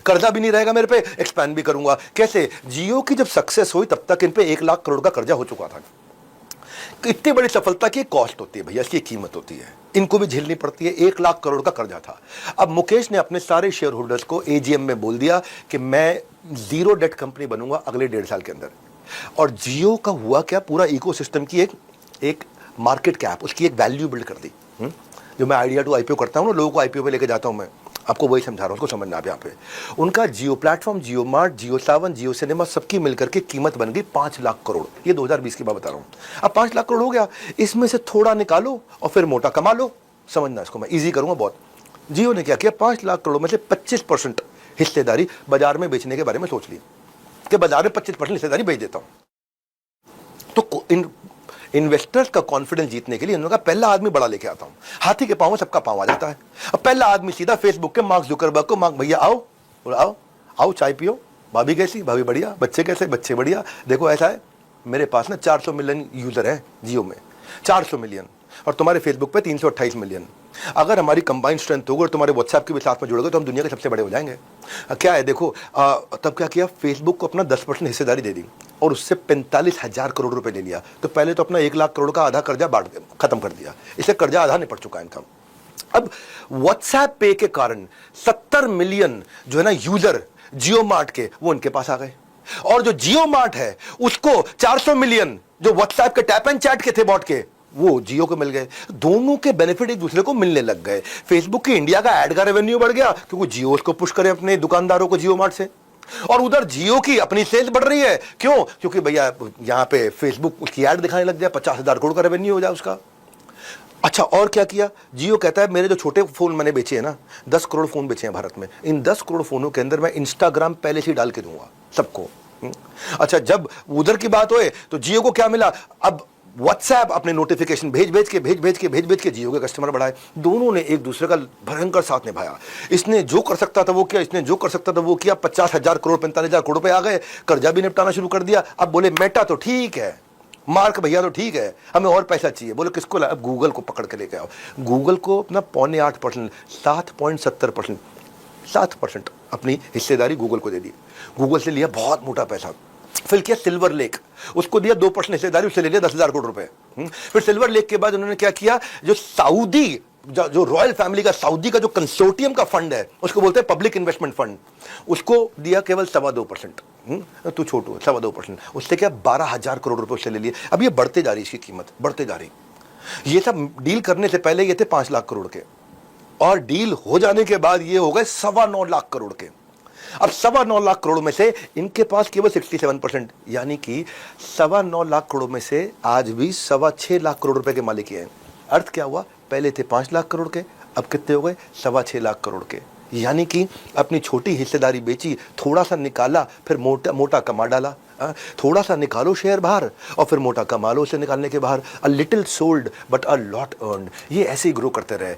कर्जा भी नहीं रहेगा मेरे पे, एक्सपैंड भी करूंगा। कैसे? जियो की जब सक्सेस हुई तब तक इन पे 1 लाख करोड़ का कर्जा हो चुका था। इतनी बड़ी सफलता की कॉस्ट होती है भैया, इसकी कीमत होती है, इनको भी झेलनी पड़ती है। 1 लाख करोड़ का कर्जा था। अब मुकेश ने अपने सारे शेयर होल्डर्स को एजीएम में बोल दिया कि मैं जीरो डेट कंपनी बनूंगा अगले 1.5 साल के अंदर। और जियो का हुआ क्या, पूरा इकोसिस्टम की एक मार्केट कैप, उसकी एक वैल्यू बिल्ड कर दी। जो मैं आइडिया टू आईपीओ करता हूँ ना, लोगों को आईपीओ पे लेके जाता हूँ, मैं आपको वही समझा रहा हूँ, उसको समझना आप। यहाँ पे उनका जियो प्लेटफॉर्म, जियो मार्ट, जियो सावन, जियो सिनेमा सबकी मिलकर के कीमत बन गई 5 लाख करोड़। ये 2020 की बात बता रहा हूँ। अब 5 लाख करोड़ हो गया, इसमें से थोड़ा निकालो और फिर मोटा कमा लो। समझना, इसको मैं ईजी करूँगा बहुत। जियो ने क्या किया, 5 लाख करोड़ में से 25% हिस्सेदारी बाजार में बेचने के बारे में सोच ली कि बाजार में 25% हिस्सेदारी बेच देता हूँ। तो इन्वेस्टर्स का कॉन्फिडेंस जीतने के लिए इन्होंने कहा पहला आदमी बड़ा लेके आता हूं। हाथी के पांव में सबका पांव आ जाता है। अब पहला आदमी सीधा फेसबुक के मार्क जुकरबर्ग को, मार्क भैया आओ, आओ आओ चाय पियो, भाभी कैसी, भाभी बढ़िया, बच्चे कैसे, बच्चे बढ़िया। देखो ऐसा है, मेरे पास ना 400 मिलियन यूजर है जियो में, 400 मिलियन, और तुम्हारे फेसबुक पे 328 मिलियन। अगर हमारी कंबाइंड स्ट्रेंथ होगी और तुम्हारे व्हाट्सएप के भी साथ में जुड़ोगे तो हम दुनिया के सबसे बड़े हो जाएंगे। क्या है देखो, तब क्या किया, फेसबुक को अपना 10% हिस्सेदारी दे दी और उससे 45,000 करोड़ रुपए ले लिया। तो पहले तो अपना 1 लाख करोड़ का आधा कर्जा खत्म कर दिया, इससे कर्जा आधा निपट चुका है इनका। अब व्हाट्सएप पे के कारण 70 मिलियन जो है ना यूजर जियो मार्ट के, वो इनके पास आ गए। और जो जियो मार्ट है उसको 400 मिलियन जो व्हाट्सएप के टैप एंड चैट के थे बॉट के, वो जियो को मिल गए। दोनों के बेनिफिट एक दूसरे को मिलने लग गए। फेसबुक की इंडिया का एड का रेवेन्यू बढ़ गया क्योंकि जियो उसको पुश करे अपने दुकानदारों को जियो मार्ट से, और उधर जियो की अपनी सेल्स बढ़ रही है। क्यों? क्योंकि भैया यहां पे फेसबुक उसकी एड दिखाने लग गया, 50,000 करोड़ का रेवेन्यू हो जाए उसका। अच्छा, और क्या किया, जियो कहता है मेरे जो छोटे फोन मैंने बेचे हैं ना, 10 करोड़ फोन बेचे हैं भारत में, इन 10 करोड़ फोनों के अंदर मैं इंस्टाग्राम पहले से ही डाल के दूंगा सबको। अच्छा, जब उधर की बात होए तो जियो को क्या मिला, अब व्हाट्सएप अपने नोटिफिकेशन भेज भेज के जियो के कस्टमर बढ़ाए। दोनों ने एक दूसरे का भयंकर साथ निभाया। इसने जो कर सकता था वो किया, इसने जो कर सकता था वो किया। 50,000 करोड़ 45,000 करोड़ रुपए आ गए, कर्जा भी निपटाना शुरू कर दिया। अब बोले मेटा तो ठीक है, मार्क भैया तो ठीक है, हमें और पैसा चाहिए। बोले किसको? अब गूगल को पकड़ के लेके आओ। गूगल को अपना 0.8%, 7.70%, 7% अपनी हिस्सेदारी गूगल को दे दी। गूगल से लिया बहुत मोटा पैसा। फिर किया सिल्वर लेक, उसको दिया 2% हिस्सेदारी, उससे ले लिया 10,000 करोड़ रुपए। फिर सिल्वर लेक के बाद उन्होंने क्या किया, जो सऊदी जो रॉयल फैमिली का सऊदी का जो कंसोर्टियम का फंड है, उसको बोलते हैं पब्लिक इन्वेस्टमेंट फंड, उसको दिया केवल 2.25%। तू छोटू 2.25%, उससे क्या 12,000 करोड़ रुपए उससे ले लिए। अब ये बढ़ते जा रही, इसकी कीमत बढ़ते जा रही। ये सब डील करने से पहले ये थे 5 लाख करोड़ के, और डील हो जाने के बाद ये हो गए 9.25 लाख करोड़ के। अब 9.25 लाख करोड़ में से इनके पास केवल 67%, यानी कि 9.25 लाख करोड़ में से आज भी 6.25 लाख करोड़ रुपए के मालिक हैं। अर्थ क्या हुआ, पहले थे 5 लाख करोड़ के, अब कितने हो गए? 6.25 लाख करोड़ के। यानी कि अपनी छोटी हिस्सेदारी बेची, थोड़ा सा निकाला, फिर मोटा कमा डाला। थोड़ा सा निकालो शेयर बाहर और फिर मोटा कमा लो उसे निकालने के बाहर। A little sold but a lot earned. ये ऐसे ही ग्रो करते रहे।